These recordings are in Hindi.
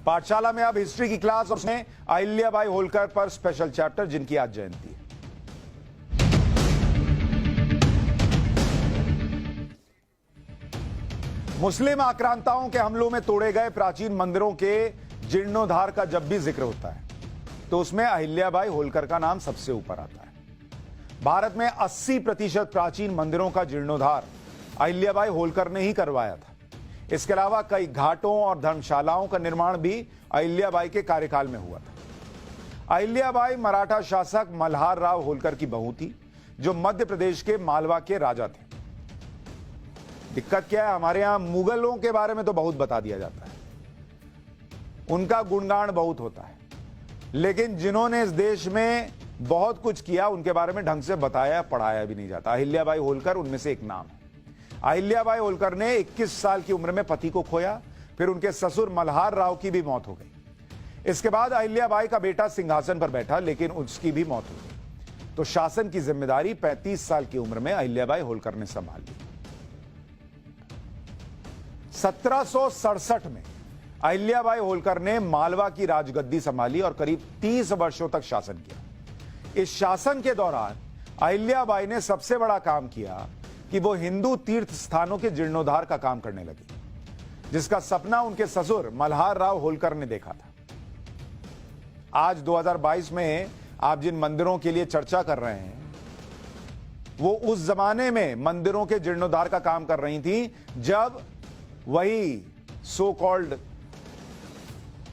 पाठशाला में अब हिस्ट्री की क्लास और उसमें अहिल्याबाई होलकर पर स्पेशल चैप्टर, जिनकी आज जयंती है। मुस्लिम आक्रांताओं के हमलों में तोड़े गए प्राचीन मंदिरों के जीर्णोद्धार का जब भी जिक्र होता है तो उसमें अहिल्याबाई होलकर का नाम सबसे ऊपर आता है। भारत में 80% प्राचीन मंदिरों का जीर्णोद्धार अहिल्याबाई होलकर ने ही करवाया था। इसके अलावा कई घाटों और धर्मशालाओं का निर्माण भी अहिल्याबाई के कार्यकाल में हुआ था। अहिल्याबाई मराठा शासक मल्हार राव होलकर की बहू थी, जो मध्य प्रदेश के मालवा के राजा थे। दिक्कत क्या है, हमारे यहां मुगलों के बारे में तो बहुत बता दिया जाता है, उनका गुणगान बहुत होता है, लेकिन जिन्होंने इस देश में बहुत कुछ किया उनके बारे में ढंग से बताया पढ़ाया भी नहीं जाता। अहिल्याबाई होलकर उनमें से एक नाम है। अहिल्याबाई होलकर ने 21 साल की उम्र में पति को खोया, फिर उनके ससुर मल्हार राव की भी मौत हो गई। इसके बाद अहिल्याबाई का बेटा सिंहासन पर बैठा, लेकिन उसकी भी मौत हो गई। तो शासन की जिम्मेदारी 35 साल की उम्र में अहिल्याबाई होलकर ने संभाल ली। 1767 में अहिल्याबाई होलकर ने मालवा की राजगद्दी संभाली और करीब 30 वर्षों तक शासन किया। इस शासन के दौरान अहिल्याबाई ने सबसे बड़ा काम किया कि वो हिंदू तीर्थ स्थानों के जीर्णोद्धार का काम करने लगी, जिसका सपना उनके ससुर मल्हार राव होलकर ने देखा था। आज 2022 में आप जिन मंदिरों के लिए चर्चा कर रहे हैं, वो उस जमाने में मंदिरों के जीर्णोद्धार का काम कर रही थी, जब वही सो कॉल्ड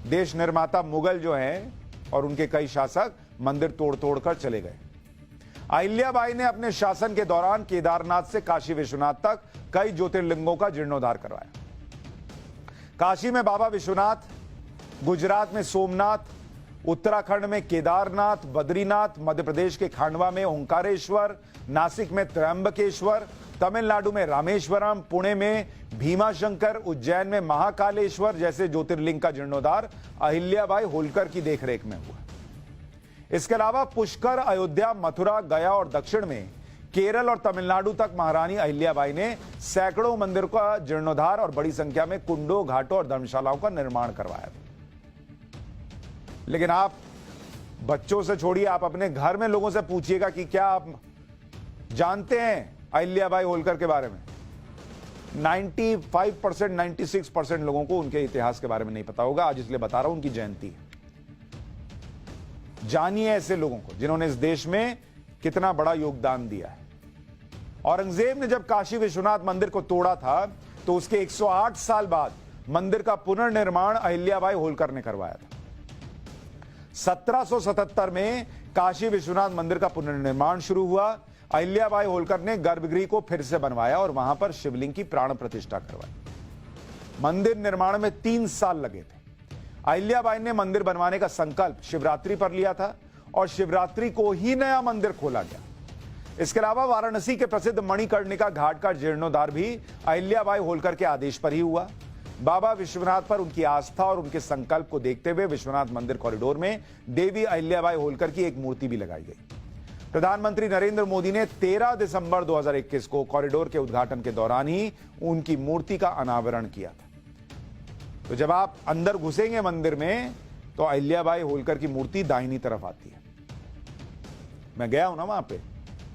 देश निर्माता मुगल जो हैं और उनके कई शासक मंदिर तोड़ तोड़कर चले गए। अहिल्याबाई ने अपने शासन के दौरान केदारनाथ से काशी विश्वनाथ तक कई ज्योतिर्लिंगों का जीर्णोद्धार करवाया। काशी में बाबा विश्वनाथ, गुजरात में सोमनाथ, उत्तराखंड में केदारनाथ, बद्रीनाथ, मध्य प्रदेश के खांडवा में ओंकारेश्वर, नासिक में त्र्यंबकेश्वर, तमिलनाडु में रामेश्वरम, पुणे में भीमाशंकर, उज्जैन में महाकालेश्वर जैसे ज्योतिर्लिंग का जीर्णोद्धार अहिल्याबाई होलकर की देखरेख में हुआ। इसके अलावा पुष्कर, अयोध्या, मथुरा, गया और दक्षिण में केरल और तमिलनाडु तक महारानी अहिल्याबाई ने सैकड़ों मंदिरों का जीर्णोद्धार और बड़ी संख्या में कुंडों, घाटों और धर्मशालाओं का निर्माण करवाया था। लेकिन आप बच्चों से छोड़िए, आप अपने घर में लोगों से पूछिएगा कि क्या आप जानते हैं अहिल्याबाई होलकर के बारे में। 95%, 96% लोगों को उनके इतिहास के बारे में नहीं पता होगा। आज इसलिए बता रहा हूं, उनकी जयंती है। जानिए ऐसे लोगों को जिन्होंने इस देश में कितना बड़ा योगदान दिया है। औरंगजेब ने जब काशी विश्वनाथ मंदिर को तोड़ा था तो उसके 108 साल बाद मंदिर का पुनर्निर्माण अहिल्याबाई होलकर ने करवाया था। 1777 में काशी विश्वनाथ मंदिर का पुनर्निर्माण शुरू हुआ। अहिल्याबाई होलकर ने गर्भगृह को फिर से बनवाया और वहां पर शिवलिंग की प्राण प्रतिष्ठा करवाई। मंदिर निर्माण में 3 साल लगे थे। अहिल्याबाई ने मंदिर बनवाने का संकल्प शिवरात्रि पर लिया था और शिवरात्रि को ही नया मंदिर खोला गया। इसके अलावा वाराणसी के प्रसिद्ध मणिकर्णिका घाट का जीर्णोद्धार भी अहिल्याबाई होलकर के आदेश पर ही हुआ। बाबा विश्वनाथ पर उनकी आस्था और उनके संकल्प को देखते हुए विश्वनाथ मंदिर कॉरिडोर में देवी अहिल्याबाई होलकर की एक मूर्ति भी लगाई गई। प्रधानमंत्री नरेंद्र मोदी ने 13 दिसंबर 2021 को कॉरिडोर के उद्घाटन के दौरान ही उनकी मूर्ति का अनावरण किया था। तो जब आप अंदर घुसेंगे मंदिर में तो अहिल्याबाई होलकर की मूर्ति दाहिनी तरफ आती है। मैं गया हूं ना वहां पे,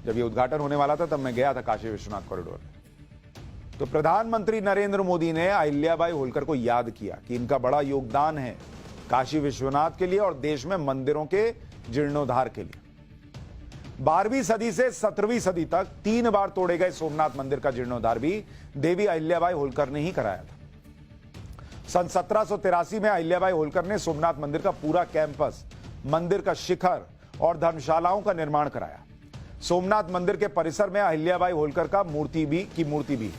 जब ये उद्घाटन होने वाला था तब मैं गया था काशी विश्वनाथ कॉरिडोर में। तो प्रधानमंत्री नरेंद्र मोदी ने अहिल्याबाई होलकर को याद किया कि इनका बड़ा योगदान है काशी विश्वनाथ के लिए और देश में मंदिरों के जीर्णोद्धार के लिए। 12वीं सदी से 17वीं सदी तक 3 बार तोड़े गए सोमनाथ मंदिर का जीर्णोद्धार भी देवी अहिल्याबाई होलकर ने ही कराया था। सन 1783 में अहिल्याबाई होलकर ने सोमनाथ मंदिर का पूरा कैंपस, मंदिर का शिखर और धर्मशालाओं का निर्माण कराया। सोमनाथ मंदिर के परिसर में अहिल्याबाई होलकर का मूर्ति भी है।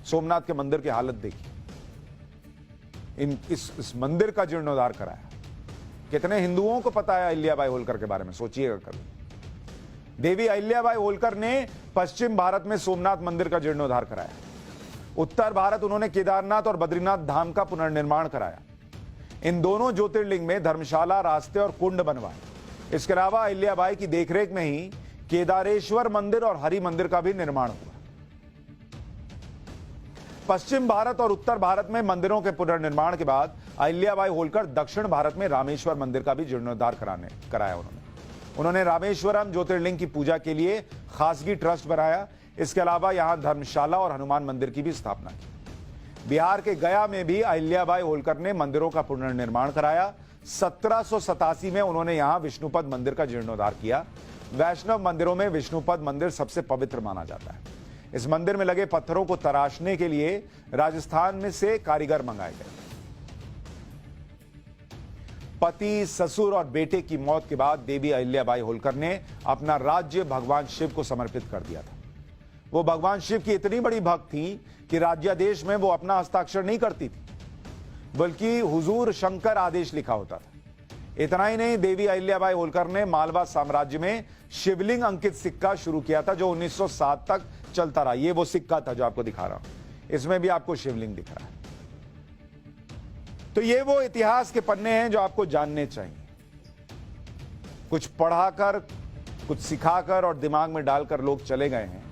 सोमनाथ के मंदिर की हालत देखिए। इस मंदिर का जीर्णोद्धार कराया। कितने हिंदुओं को पता है अहिल्याबाई होलकर के बारे में, सोचिएगा कभी। देवी अहिल्याबाई होलकर ने पश्चिम भारत में सोमनाथ मंदिर का जीर्णोद्धार कराया। उत्तर भारत उन्होंने केदारनाथ और बद्रीनाथ धाम का पुनर्निर्माण कराया। इन दोनों ज्योतिर्लिंग में धर्मशाला, रास्ते और कुंड बनवाए। इसके अलावा अहिल्याबाई की देखरेख में ही केदारेश्वर मंदिर और हरि मंदिर का भी निर्माण हुआ। पश्चिम भारत और उत्तर भारत में मंदिरों के पुनर्निर्माण के बाद अहिल्याबाई होलकर दक्षिण भारत में रामेश्वर मंदिर का भी जीर्णोद्धार कराया उन्होंने रामेश्वरम ज्योतिर्लिंग की पूजा के लिए खासगी ट्रस्ट बनाया। इसके अलावा यहां धर्मशाला और हनुमान मंदिर की भी स्थापना की। बिहार के गया में भी अहिल्याबाई होलकर ने मंदिरों का पुनर्निर्माण कराया। 1787 में उन्होंने यहां विष्णुपद मंदिर का जीर्णोद्धार किया। वैष्णव मंदिरों में विष्णुपद मंदिर सबसे पवित्र माना जाता है। इस मंदिर में लगे पत्थरों को तराशने के लिए राजस्थान में से कारीगर मंगाए गए। पति, ससुर और बेटे की मौत के बाद देवी अहिल्याबाई होलकर ने अपना राज्य भगवान शिव को समर्पित कर दिया था। वो भगवान शिव की इतनी बड़ी भक्त थी कि राज्यादेश में वो अपना हस्ताक्षर नहीं करती थी, बल्कि हुजूर शंकर आदेश लिखा होता था। इतना ही नहीं, देवी अहिल्याबाई होलकर ने मालवा साम्राज्य में शिवलिंग अंकित सिक्का शुरू किया था, जो 1907 तक चलता रहा। ये वो सिक्का था जो आपको दिखा रहा हूं, इसमें भी आपको शिवलिंग दिख रहा है। तो ये वो इतिहास के पन्ने हैं जो आपको जानने चाहिए। कुछ पढ़ाकर, कुछ सिखाकर और दिमाग में डालकर लोग चले गए हैं,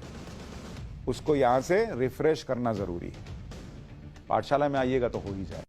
उसको यहां से रिफ्रेश करना जरूरी है। पाठशाला में आइएगा तो हो ही जाए।